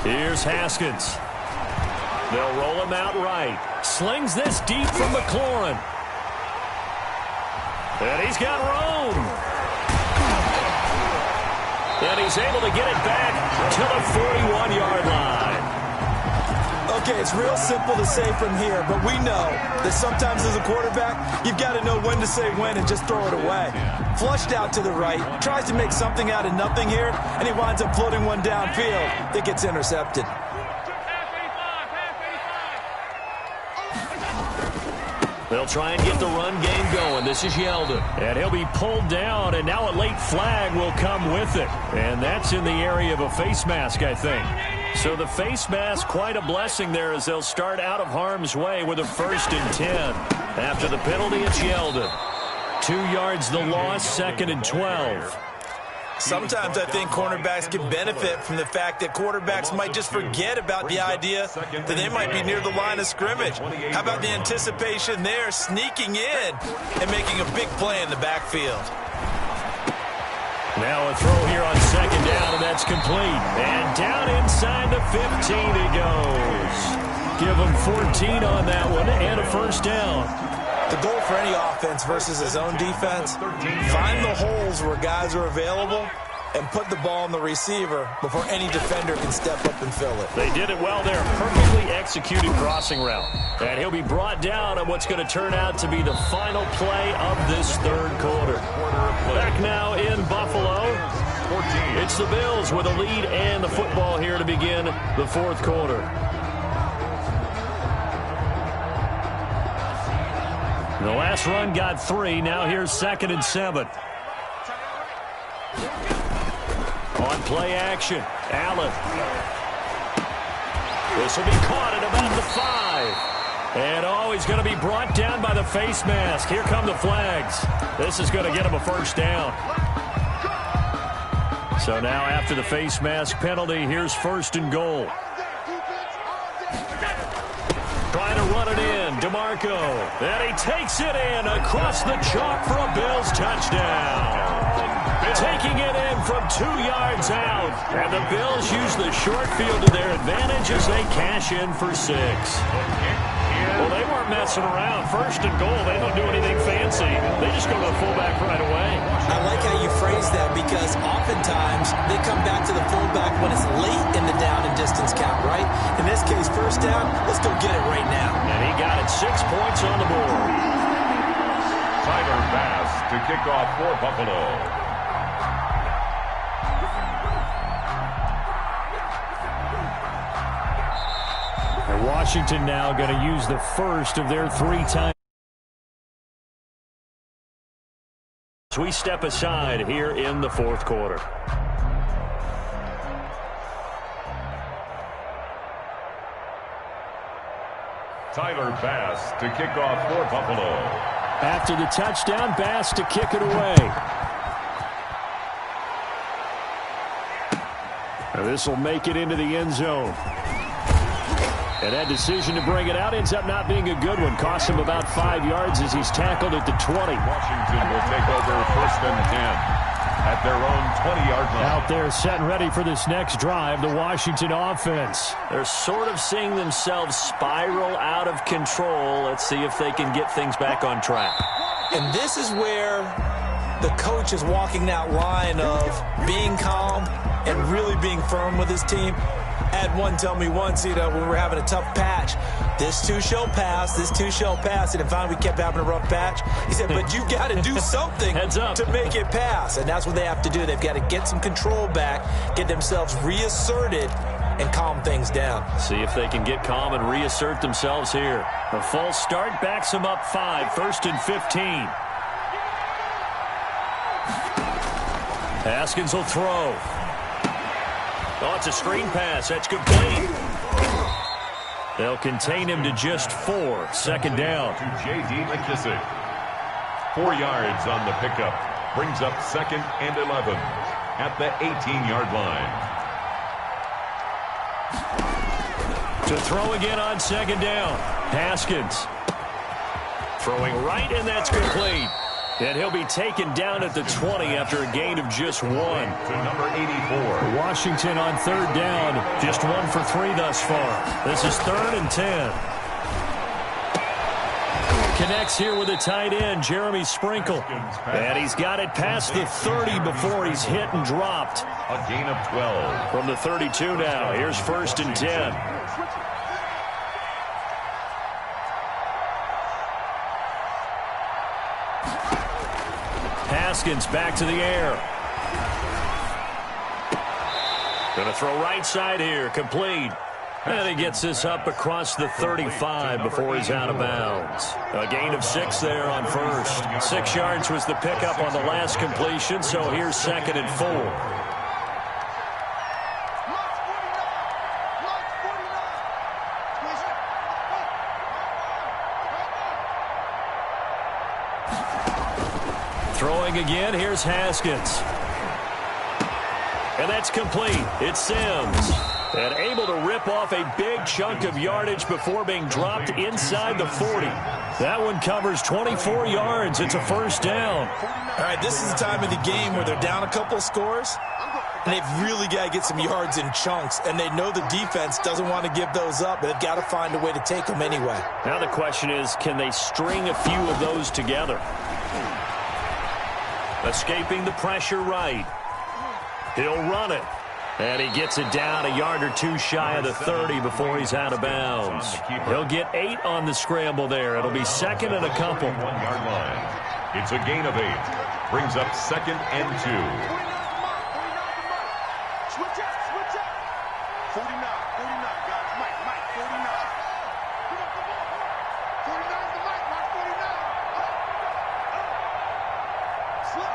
Here's Haskins. They'll roll him out right. Slings this deep from McLaurin. And he's got room. And he's able to get it back to the 41-yard line. Okay, it's real simple to say from here, but we know that sometimes as a quarterback, you've got to know when to say when and just throw it away. Flushed out to the right, tries to make something out of nothing here, and he winds up floating one downfield that gets intercepted. They'll try and get the run game going. This is Yeldon. And he'll be pulled down, and now a late flag will come with it. And that's in the area of a face mask, I think. So the face mask, quite a blessing there as they'll start out of harm's way with a 1st and 10. After the penalty, it's Yeldon. 2 yards the loss, 2nd and 12. Sometimes I think cornerbacks can benefit from the fact that quarterbacks might just forget about the idea that they might be near the line of scrimmage. How about the anticipation there, sneaking in and making a big play in the backfield? Now a throw here on 2nd down, and that's complete. And down inside the 15 he goes. Give him 14 on that one and a 1st down. The goal for any offense versus his own defense, find the holes where guys are available and put the ball on the receiver before any defender can step up and fill it. They did it well there. Perfectly executed crossing route. And he'll be brought down on what's going to turn out to be the final play of this 3rd quarter. Back now in Buffalo. It's the Bills with a lead and the football here to begin the 4th quarter. The last run got 3. Now here's 2nd and 7. On play action, Allen. This will be caught at about the 5. And he's going to be brought down by the face mask. Here come the flags. This is going to get him a 1st down. So now after the face mask penalty, here's 1st and goal. Trying to run it in, DeMarco. And he takes it in across the chalk for a Bills touchdown. Taking it in from 2 yards out. And the Bills use the short field to their advantage as they cash in for 6. Well, they weren't messing around. 1st and goal, they don't do anything fancy. They just go to the fullback right away. I like how you phrase that because oftentimes they come back to the fullback when it's late in the down and distance count, right? In this case, 1st down, let's go get it right now. And he got it. 6 points on the board. Tyler Bass to kick off for Buffalo. And Washington now going to use the first of their 3 times. As we step aside here in the 4th quarter. Tyler Bass to kick off for Buffalo. After the touchdown, Bass to kick it away. This will make it into the end zone. And that decision to bring it out ends up not being a good one. Costs him about 5 yards as he's tackled at the 20. Washington will take over 1st and 10 at their own 20-yard line. Out there set and ready for this next drive, the Washington offense. They're sort of seeing themselves spiral out of control. Let's see if they can get things back on track. And this is where the coach is walking that line of being calm and really being firm with his team. Had one tell me once, when we were having a tough patch, this too shall pass, this too shall pass. And finally we kept having a rough patch. He said, but you got to do something to make it pass. And that's what they have to do. They've got to get some control back, get themselves reasserted, and calm things down. See if they can get calm and reassert themselves here. The false start backs them up 5, 1st and 15. Haskins will throw. Oh, it's a screen pass. That's complete. They'll contain him to just 4. 2nd down. To J.D. McKissick. 4 yards on the pickup. Brings up 2nd and 11 at the 18-yard line. To throw again on 2nd down. Haskins. Throwing right, and that's complete. And he'll be taken down at the 20 after a gain of just 1. To number 84. Washington on 3rd down. Just 1 for 3 thus far. This is 3rd and 10. Connects here with a tight end, Jeremy Sprinkle. And he's got it past the 30 before he's hit and dropped. A gain of 12. From the 32 now, here's 1st and 10. Haskins back to the air. Going to throw right side here, complete. And he gets this up across the 35 before he's out of bounds. A gain of 6 there on 1st. 6 yards was the pickup on the last completion, so here's 2nd and 4. Throwing again, here's Haskins. And that's complete. It's Sims. And able to rip off a big chunk of yardage before being dropped inside the 40. That one covers 24 yards. It's a 1st down. All right, this is the time of the game where they're down a couple of scores, and they've really got to get some yards in chunks, and they know the defense doesn't want to give those up, but they've got to find a way to take them anyway. Now the question is, can they string a few of those together? Escaping the pressure right. He'll run it. And he gets it down a yard or 2 shy of the 30 before he's out of bounds. He'll get 8 on the scramble there. It'll be 2nd and a couple. 1-yard line. It's a gain of 8. Brings up 2nd and 2. Switch up. 49, guys. Mike, 49. 49 to Mike, 49. Slow.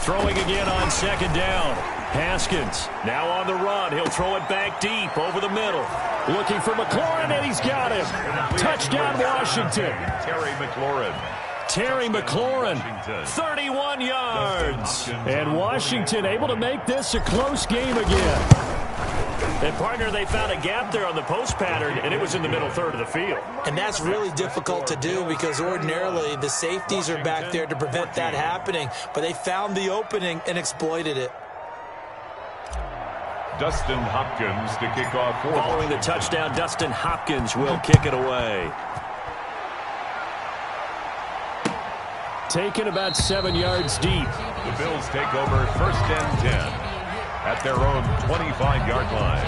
Throwing again on 2nd down. Haskins now on the run. He'll throw it back deep over the middle. Looking for McLaurin, and he's got him. Touchdown, Washington. Terry McLaurin, 31 yards. And Washington able to make this a close game again. And, partner, they found a gap there on the post pattern, and it was in the middle 3rd of the field. And that's really difficult to do because ordinarily the safeties are back there to prevent that happening. But they found the opening and exploited it. Dustin Hopkins to kick off. Following the touchdown, Dustin Hopkins will kick it away. Taken about 7 yards deep. The Bills take over 1st and 10. At their own 25-yard line.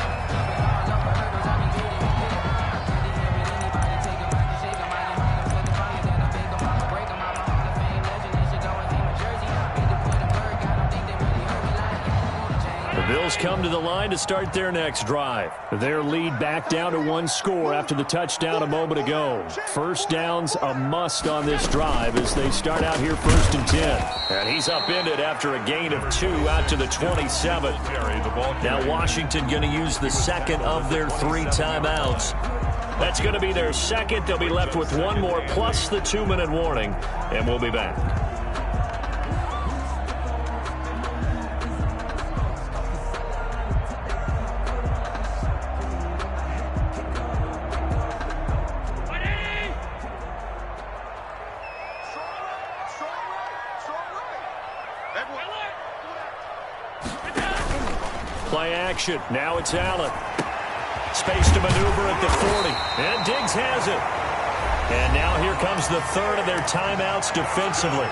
The Bills come to the line to start their next drive. Their lead back down to 1 score after the touchdown a moment ago. 1st down's a must on this drive as they start out here 1st and 10. And he's upended after a gain of 2 out to the 27. Now Washington going to use the 2nd of their 3 timeouts. That's going to be their 2nd. They'll be left with 1 more plus the 2-minute warning. And we'll be back. Play action. Now it's Allen. Space to maneuver at the 40. And Diggs has it. And now here comes the 3rd of their timeouts defensively.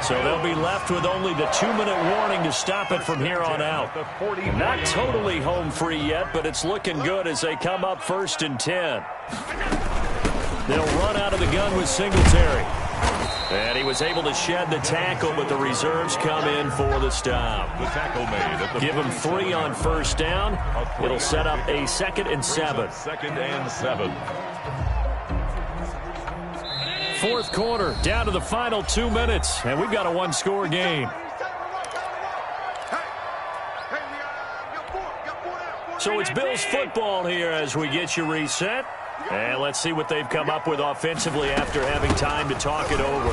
So they'll be left with only the 2-minute warning to stop it from here on out. Not totally home free yet, but it's looking good as they come up 1st and 10. They'll run out of the gun with Singletary. And he was able to shed the tackle, but the reserves come in for the stop. The tackle made at the Give him 3 on 1st down. It'll set up a 2nd and 7. 2nd and 7. 4th quarter, down to the final 2 minutes, and we've got a 1-score game. So it's Bills football here as we get you reset. And let's see what they've come up with offensively after having time to talk it over.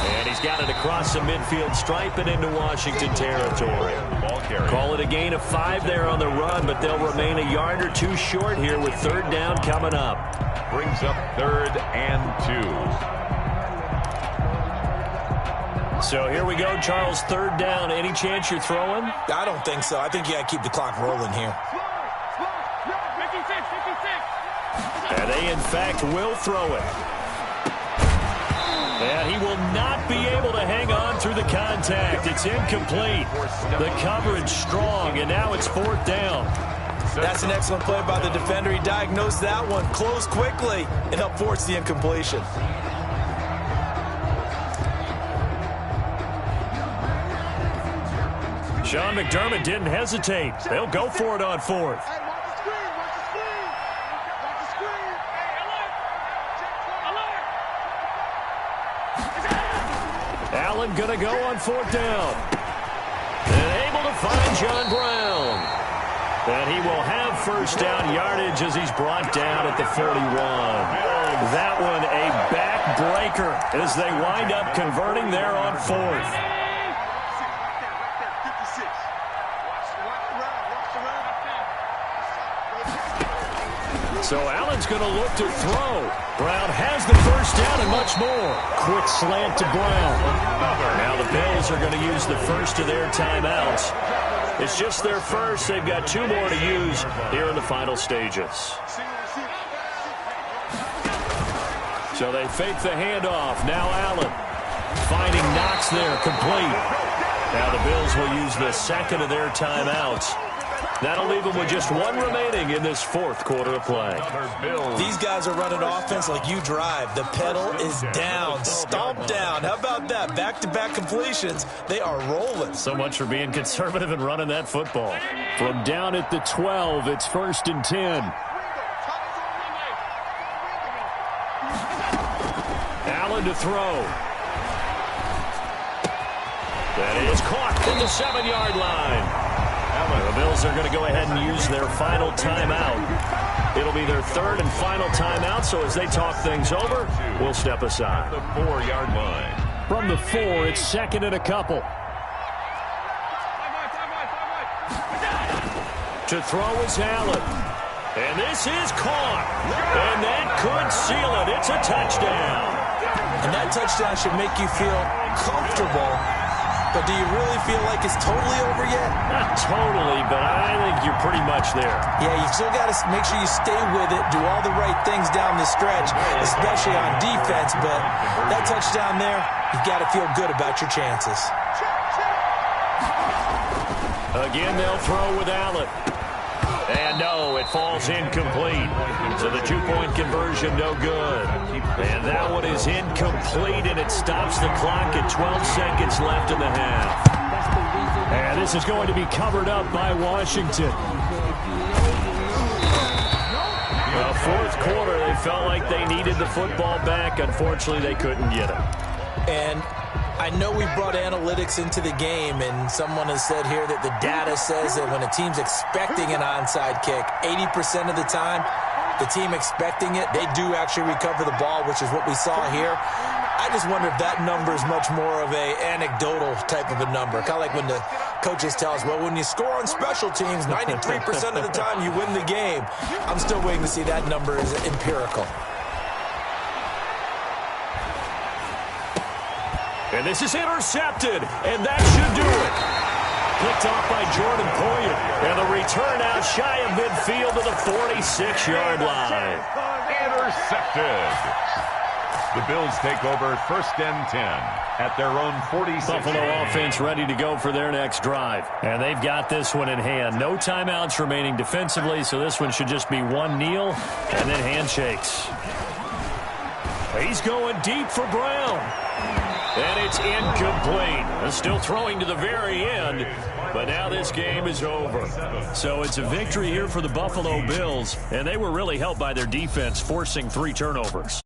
And he's got it across the midfield stripe and into Washington territory. Call it a gain of 5 there on the run, but they'll remain a yard or 2 short here with 3rd down coming up. Brings up 3rd and 2. So here we go, Charles, 3rd down. Any chance you're throwing? I don't think so. I think you got to keep the clock rolling here. And they, in fact, will throw it. And he will not be able to hang on through the contact. It's incomplete. The coverage strong, and now it's 4th down. That's an excellent play by the defender. He diagnosed that one, closed quickly, and helped force the incompletion. Sean McDermott didn't hesitate. They'll go for it on 4th. Allen going to go on 4th down. And able to find John Brown. And he will have 1st down yardage as he's brought down at the 41. That one a backbreaker as they wind up converting there on 4th. So Allen's going to look to throw. Brown has the 1st down and much more. Quick slant to Brown. Now the Bills are going to use the first of their timeouts. It's just their first. They've got 2 more to use here in the final stages. So they fake the handoff. Now Allen finding Knox there, complete. Now the Bills will use the 2nd of their timeouts. That'll leave them with just 1 remaining in this 4th quarter of play. These guys are running offense like you drive. The pedal is down, stomped down. How about that? Back-to-back completions. They are rolling. So much for being conservative and running that football. From down at the 12, it's 1st and 10. Allen to throw. That is caught at the 7-yard line. The Bills are going to go ahead and use their final timeout. It'll be their 3rd and final timeout, so as they talk things over, we'll step aside. The 4-yard line. From the 4, it's 2nd and a couple. To throw is Allen. And this is caught. And that could seal it. It's a touchdown. And that touchdown should make you feel comfortable. But do you really feel like it's totally over yet? Not totally, but I think you're pretty much there. Yeah, you still got to make sure you stay with it, do all the right things down the stretch, especially on defense. But that touchdown there, you've got to feel good about your chances. Again, they'll throw with Allen. And no, it falls incomplete. So the 2-point conversion, no good. And that one is incomplete, and it stops the clock at 12 seconds left in the half. And this is going to be covered up by Washington. Well, 4th quarter, they felt like they needed the football back. Unfortunately, they couldn't get it. And I know we brought analytics into the game, and someone has said here that the data says that when a team's expecting an onside kick, 80% of the time, the team expecting it, they do actually recover the ball, which is what we saw here. I just wonder if that number is much more of a anecdotal type of a number. Kind of like when the coaches tell us, well, when you score on special teams, 93% of the time you win the game. I'm still waiting to see that number is empirical. And this is intercepted, and that should do it. Picked off by Jordan Poyer. And the return out shy of midfield to the 46-yard line. Intercepted. The Bills take over 1st and 10 at their own 46. Buffalo offense ready to go for their next drive. And they've got this one in hand. No timeouts remaining defensively, so this one should just be 1 kneel and then handshakes. He's going deep for Brown. And it's incomplete. Still throwing to the very end, but now this game is over. So it's a victory here for the Buffalo Bills, and they were really helped by their defense forcing 3 turnovers.